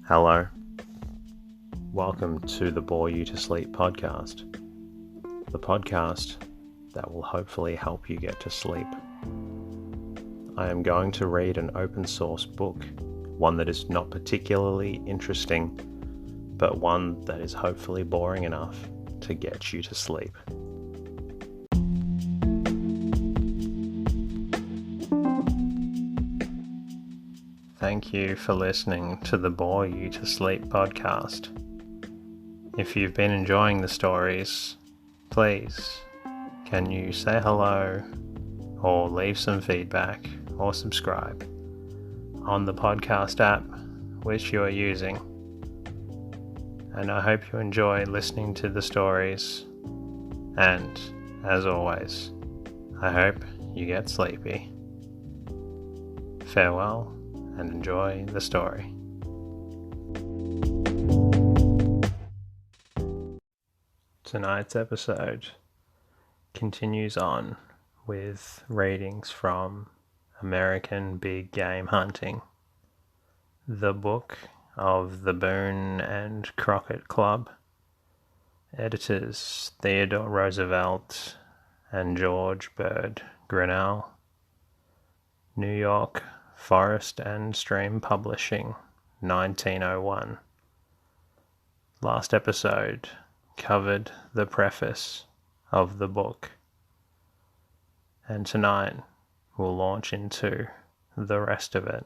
Hello. Welcome to the Bore You to Sleep podcast. The podcast that will hopefully help you get to sleep. I am going to read an open source book, one that is not particularly interesting, but one that is hopefully boring enough to get you to sleep. Thank you for listening to the Bore You to Sleep podcast. If you've been enjoying the stories, please, can you say hello or leave some feedback or subscribe on the podcast app which you are using. And I hope you enjoy listening to the stories. And, as always, I hope you get sleepy. Farewell and enjoy the story. Tonight's episode continues on with readings from American Big Game Hunting, the book of the Boone and Crockett Club, editors Theodore Roosevelt and George Bird Grinnell, New York, Forest and Stream Publishing, 1901. Last episode covered the preface of the book, and tonight we'll launch into the rest of it.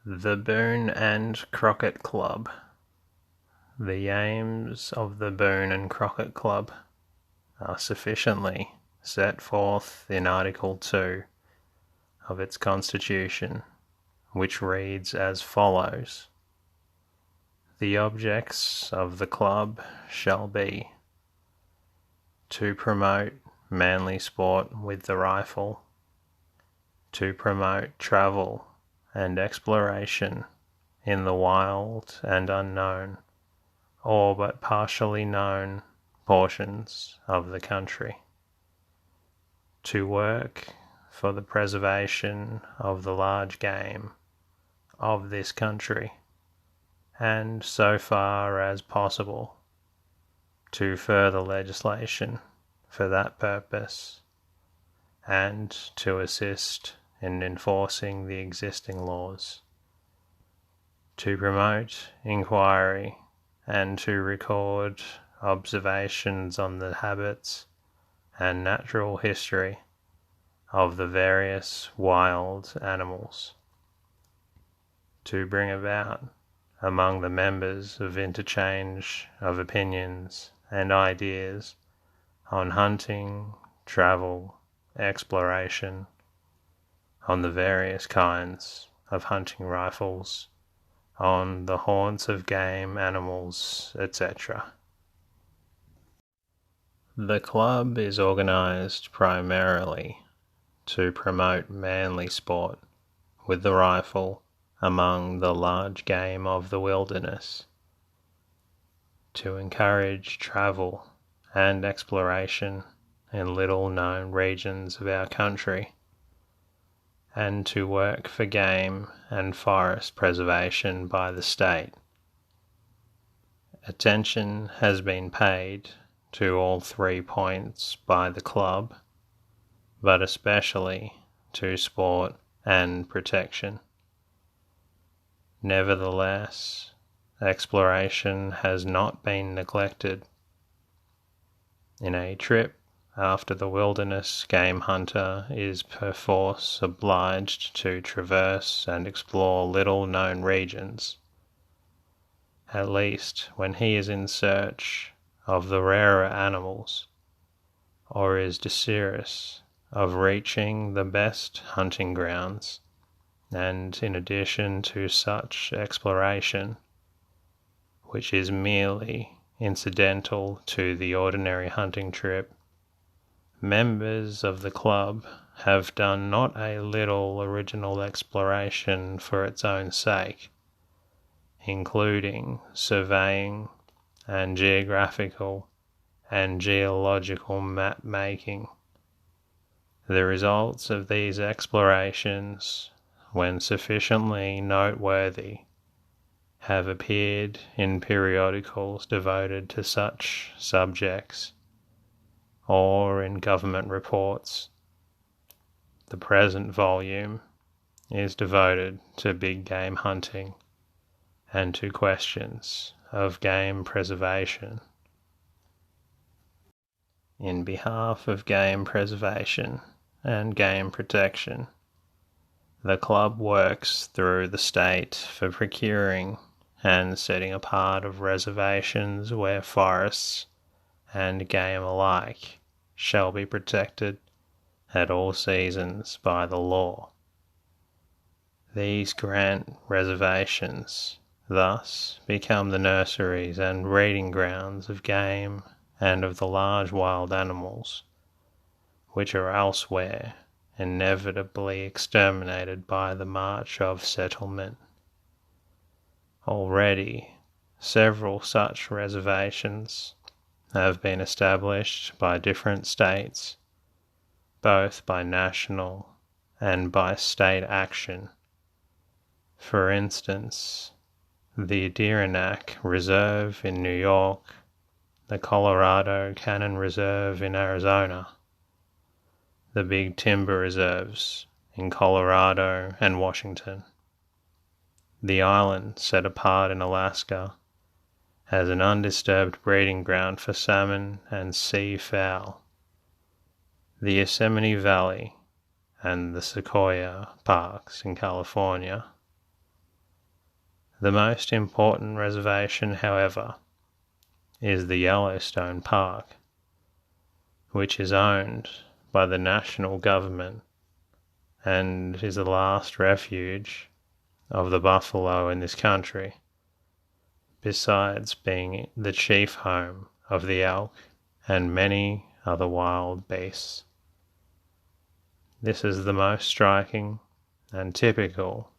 The Boone and Crockett Club. The aims of the Boone and Crockett Club are sufficiently set forth in Article 2 of its Constitution, which reads as follows: The objects of the club shall be to promote manly sport with the rifle, to promote travel and exploration in the wild and unknown, or but partially known portions of the country, to work for the preservation of the large game of this country, and so far as possible, to further legislation for that purpose, and to assist in enforcing the existing laws, to promote inquiry and to record observations on the habits and natural history of the various wild animals, to bring about among the members of interchange of opinions and ideas on hunting, travel, exploration, on the various kinds of hunting rifles, on the haunts of game animals, etc. The club is organized primarily to promote manly sport with the rifle among the large game of the wilderness, to encourage travel and exploration in little known regions of our country, and to work for game and forest preservation by the state. Attention has been paid to all 3 points by the club, but especially to sport and protection. Nevertheless, exploration has not been neglected. In a trip after the wilderness game hunter is perforce obliged to traverse and explore little known regions, at least when he is in search of the rarer animals, or is desirous of reaching the best hunting grounds, and in addition to such exploration, which is merely incidental to the ordinary hunting trip, members of the club have done not a little original exploration for its own sake, including surveying and geographical and geological map making. The results of these explorations when sufficiently noteworthy, have appeared in periodicals devoted to such subjects, or in government reports. The present volume is devoted to big game hunting and to questions of game preservation. In behalf of game preservation and game protection, the club works through the state for procuring and setting apart of reservations where forests and game alike shall be protected at all seasons by the law. These grant reservations thus become the nurseries and breeding grounds of game and of the large wild animals, which are elsewhere inevitably exterminated by the march of settlement. Already, several such reservations have been established by different states, both by national and by state action. For instance, the Adirondack Reserve in New York, the Colorado Canyon Reserve in Arizona, the Big Timber Reserves in Colorado and Washington, the island set apart in Alaska as an undisturbed breeding ground for salmon and sea fowl, the Yosemite Valley and the Sequoia Parks in California. The most important reservation, however, is the Yellowstone Park, which is owned by the national government and is the last refuge of the buffalo in this country, besides being the chief home of the elk and many other wild beasts. This is the most striking and typical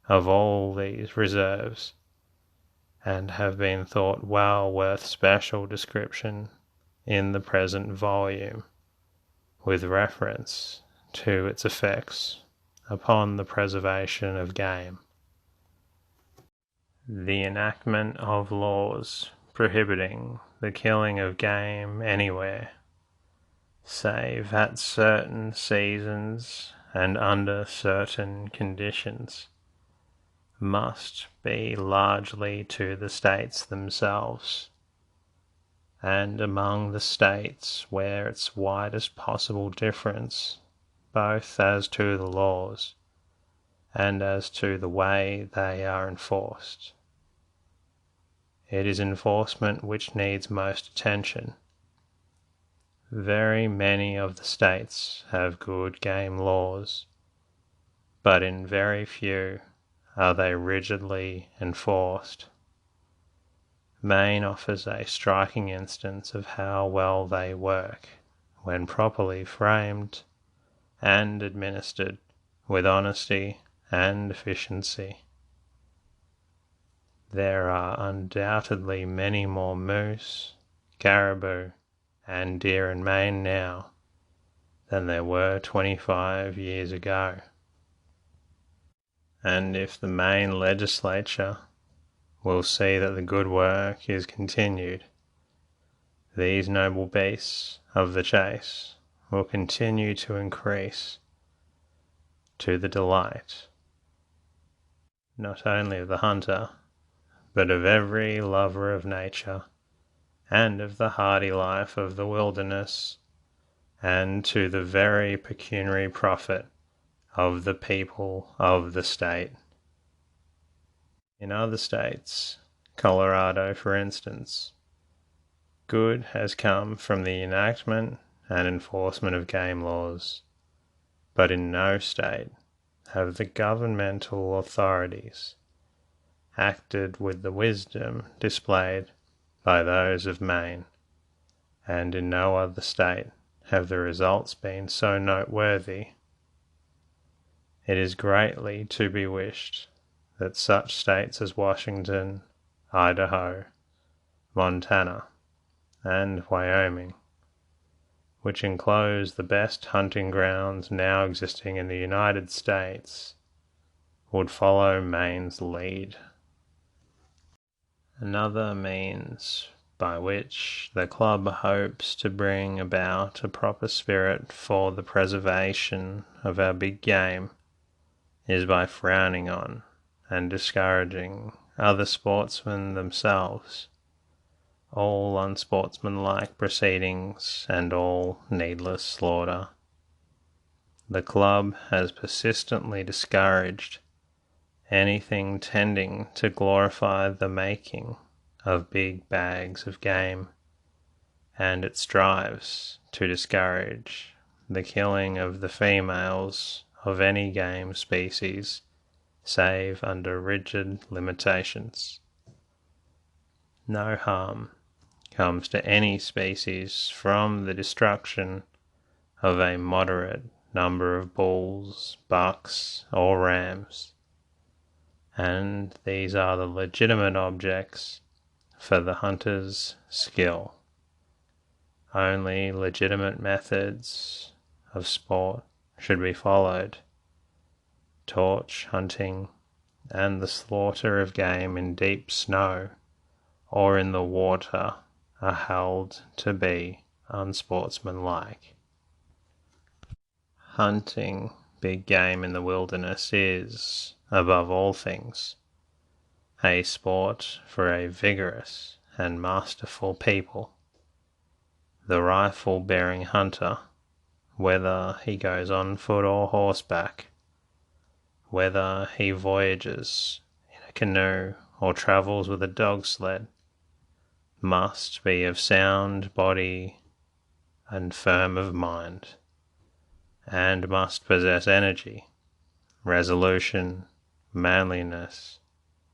of all these reserves, and have been thought well worth special description in the present volume, with reference to its effects upon the preservation of game. The enactment of laws prohibiting the killing of game anywhere, save at certain seasons and under certain conditions, must be largely to the states themselves, and among the states where its widest possible difference, both as to the laws and as to the way they are enforced. It is enforcement which needs most attention. Very many of the states have good game laws, but in very few are they rigidly enforced. Maine offers a striking instance of how well they work when properly framed and administered with honesty and efficiency. There are undoubtedly many more moose, caribou, and deer in Maine now than there were 25 years ago. And if the Maine legislature will see that the good work is continued, these noble beasts of the chase will continue to increase to the delight not only of the hunter, but of every lover of nature and of the hardy life of the wilderness, and to the very pecuniary profit of the people of the state. In other states, Colorado for instance, good has come from the enactment and enforcement of game laws, but in no state have the governmental authorities acted with the wisdom displayed by those of Maine, and in no other state have the results been so noteworthy. It is greatly to be wished that such states as Washington, Idaho, Montana, and Wyoming, which enclose the best hunting grounds now existing in the United States, would follow Maine's lead. Another means by which the club hopes to bring about a proper spirit for the preservation of our big game is by frowning on and discouraging other sportsmen themselves, all unsportsmanlike proceedings and all needless slaughter. The club has persistently discouraged anything tending to glorify the making of big bags of game, and it strives to discourage the killing of the females of any game species save under rigid limitations. No harm comes to any species from the destruction of a moderate number of bulls, bucks, or rams, and these are the legitimate objects for the hunter's skill. Only legitimate methods of sport should be followed. Torch hunting and the slaughter of game in deep snow or in the water are held to be unsportsmanlike. Hunting big game in the wilderness is, above all things, a sport for a vigorous and masterful people. The rifle-bearing hunter, whether he goes on foot or horseback, whether he voyages in a canoe or travels with a dog sled, must be of sound body and firm of mind, and must possess energy, resolution, manliness,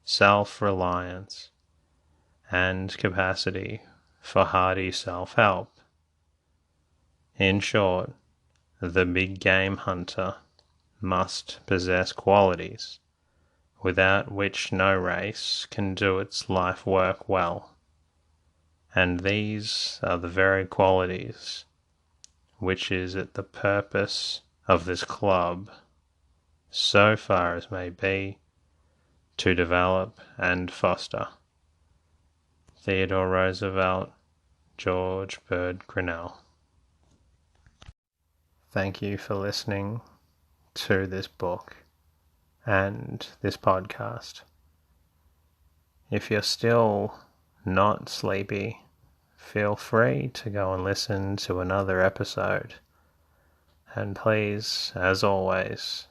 self-reliance, and capacity for hardy self-help. In short, the big game hunter must possess qualities without which no race can do its life work well, and these are the very qualities which is it the purpose of this club, so far as may be, to develop and foster. Theodore Roosevelt, George Bird Grinnell. Thank you for listening to this book and this podcast. If you're still not sleepy, feel free to go and listen to another episode. And please, as always,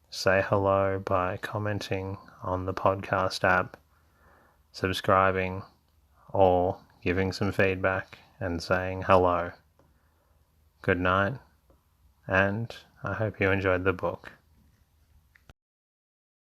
say hello by commenting on the podcast app, subscribing, or giving some feedback and saying hello. Good night, and I hope you enjoyed the book.